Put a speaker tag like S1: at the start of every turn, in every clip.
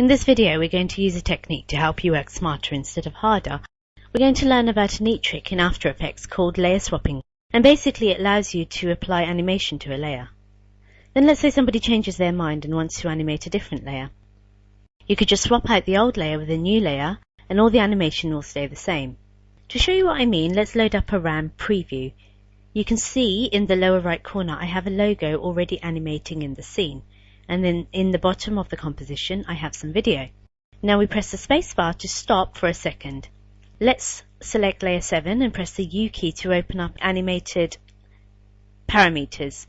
S1: In this video we're going to use a technique to help you work smarter instead of harder. We're going to learn about a neat trick in After Effects called layer swapping, and basically it allows you to apply animation to a layer. Then let's say somebody changes their mind and wants to animate a different layer. You could just swap out the old layer with a new layer and all the animation will stay the same. To show you what I mean, let's load up a RAM preview. You can see in the lower right corner I have a logo already animating in the scene, and then in the bottom of the composition I have some video. Now we press the space bar to stop for a second. Let's select layer 7 and press the U key to open up animated parameters.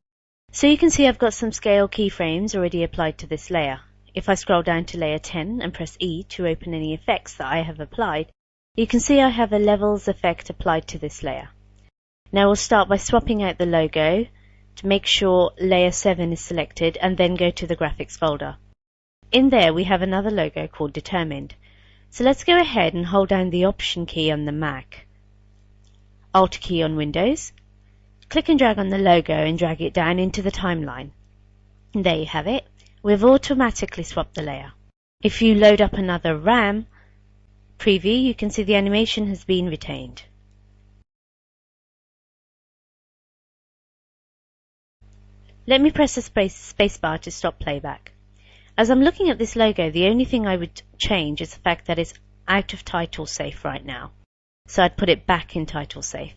S1: So you can see I've got some scale keyframes already applied to this layer. If I scroll down to layer 10 and press E to open any effects that I have applied, you can see I have a levels effect applied to this layer. Now we'll start by swapping out the logo to make sure layer 7 is selected and then go to the graphics folder. In there we have another logo called Determined. So let's go ahead and hold down the Option key on the Mac, Alt key on Windows, click and drag on the logo and drag it down into the timeline. And there you have it. We've automatically swapped the layer. If you load up another RAM preview, you can see the animation has been retained. Let me press the space bar to stop playback. As I'm looking at this logo, the only thing I would change is the fact that it's out of title safe right now. So I'd put it back in title safe.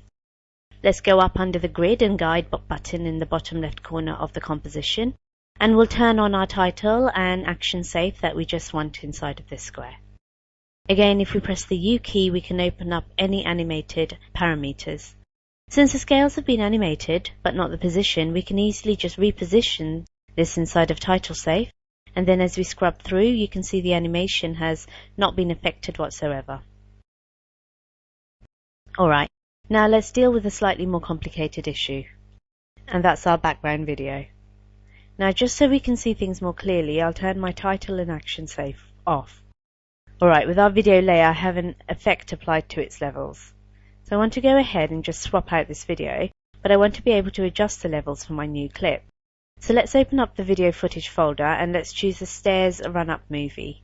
S1: Let's go up under the grid and guide button in the bottom left corner of the composition, and we'll turn on our title and action safe that we just want inside of this square. Again, if we press the U key, we can open up any animated parameters. Since the scales have been animated, but not the position, we can easily just reposition this inside of title safe, and then as we scrub through, you can see the animation has not been affected whatsoever. Alright, now let's deal with a slightly more complicated issue, and that's our background video. Now just so we can see things more clearly, I'll turn my title and action safe off. Alright, with our video layer I have an effect applied to its levels. So I want to go ahead and just swap out this video, but I want to be able to adjust the levels for my new clip. So let's open up the video footage folder and let's choose the Stairs Run Up movie.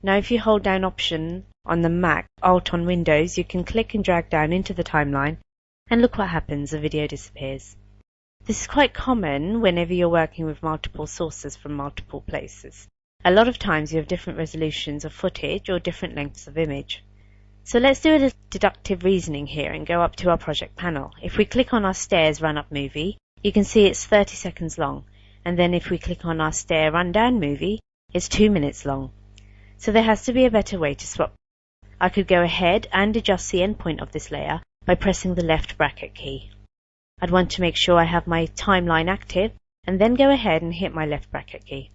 S1: Now if you hold down Option on the Mac, Alt on Windows, you can click and drag down into the timeline, and look what happens, the video disappears. This is quite common whenever you're working with multiple sources from multiple places. A lot of times you have different resolutions of footage or different lengths of image. So let's do a little deductive reasoning here and go up to our project panel. If we click on our Stairs Run Up movie, you can see it's 30 seconds long, and then if we click on our Stair Run Down movie, it's 2 minutes long. So there has to be a better way to swap. I could go ahead and adjust the endpoint of this layer by pressing the left bracket key. I'd want to make sure I have my timeline active and then go ahead and hit my left bracket key.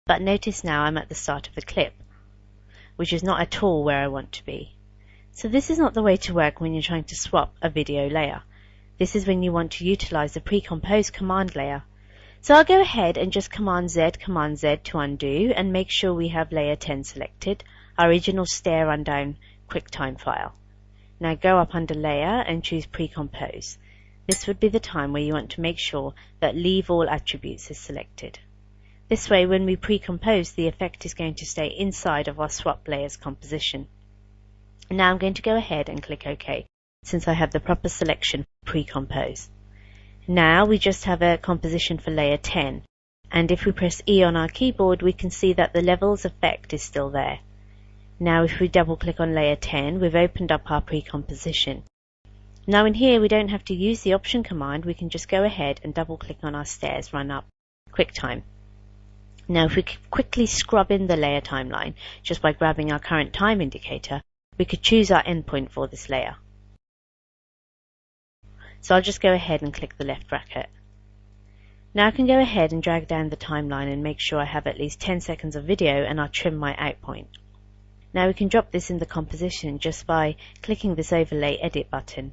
S1: But notice now I'm at the start of the clip, which is not at all where I want to be. So this is not the way to work when you're trying to swap a video layer. This is when you want to utilize the pre-composed command layer. So I'll go ahead and just Command Z to undo and make sure we have layer 10 selected, our original Stair Run Down QuickTime file. Now go up under Layer and choose Pre-compose. This would be the time where you want to make sure that Leave All Attributes is selected. This way, when we pre-compose, the effect is going to stay inside of our swap layers composition. Now I'm going to go ahead and click OK, since I have the proper selection pre-compose. Now we just have a composition for layer 10, and if we press E on our keyboard, we can see that the levels effect is still there. Now if we double click on layer 10, we've opened up our pre-composition. Now in here we don't have to use the Option command, we can just go ahead and double click on our Stairs Run Up QuickTime. Now if we quickly scrub in the layer timeline, just by grabbing our current time indicator, we could choose our endpoint for this layer. So I'll just go ahead and click the left bracket. Now I can go ahead and drag down the timeline and make sure I have at least 10 seconds of video, and I'll trim my out point. Now we can drop this in the composition just by clicking this Overlay Edit button.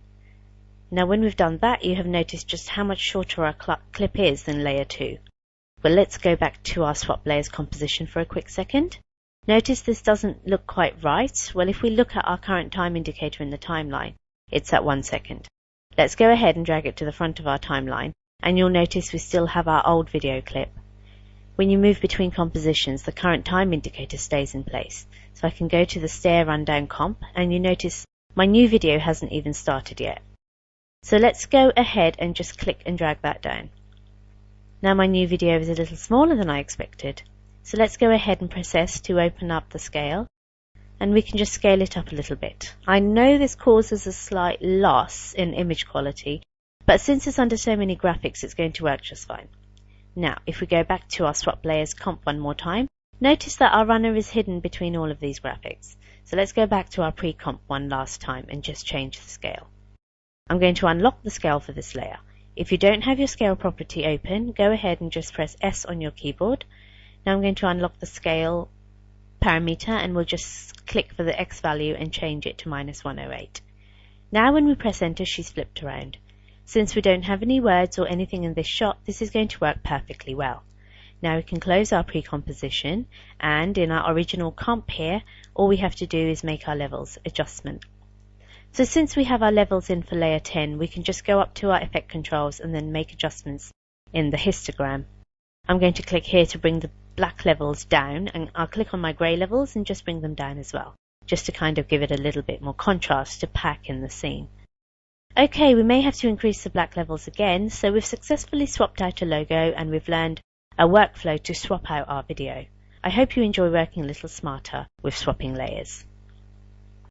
S1: Now when we've done that, you have noticed just how much shorter our clip is than layer 2. But let's go back to our swap layers composition for a quick second. Notice this doesn't look quite right. Well, if we look at our current time indicator in the timeline, it's at 1 second. Let's go ahead and drag it to the front of our timeline, and you'll notice we still have our old video clip. When you move between compositions, the current time indicator stays in place. So I can go to the stair rundown comp, and you notice my new video hasn't even started yet. So let's go ahead and just click and drag that down. Now my new video is a little smaller than I expected. So let's go ahead and press S to open up the scale, and we can just scale it up a little bit. I know this causes a slight loss in image quality, but since it's under so many graphics, it's going to work just fine. Now, if we go back to our swap layers comp one more time, notice that our runner is hidden between all of these graphics. So let's go back to our pre-comp one last time and just change the scale. I'm going to unlock the scale for this layer. If you don't have your scale property open, go ahead and just press S on your keyboard. Now I'm going to unlock the scale parameter, and we'll just click for the X value and change it to -108. Now when we press enter, she's flipped around. Since we don't have any words or anything in this shot, this is going to work perfectly well. Now we can close our pre-composition, and in our original comp here, all we have to do is make our levels adjustment. So since we have our levels in for layer 10, we can just go up to our effect controls and then make adjustments in the histogram. I'm going to click here to bring the black levels down, and I'll click on my grey levels and just bring them down as well, just to kind of give it a little bit more contrast to pack in the scene. Okay, we may have to increase the black levels again, so we've successfully swapped out a logo and we've learned a workflow to swap out our video. I hope you enjoy working a little smarter with swapping layers.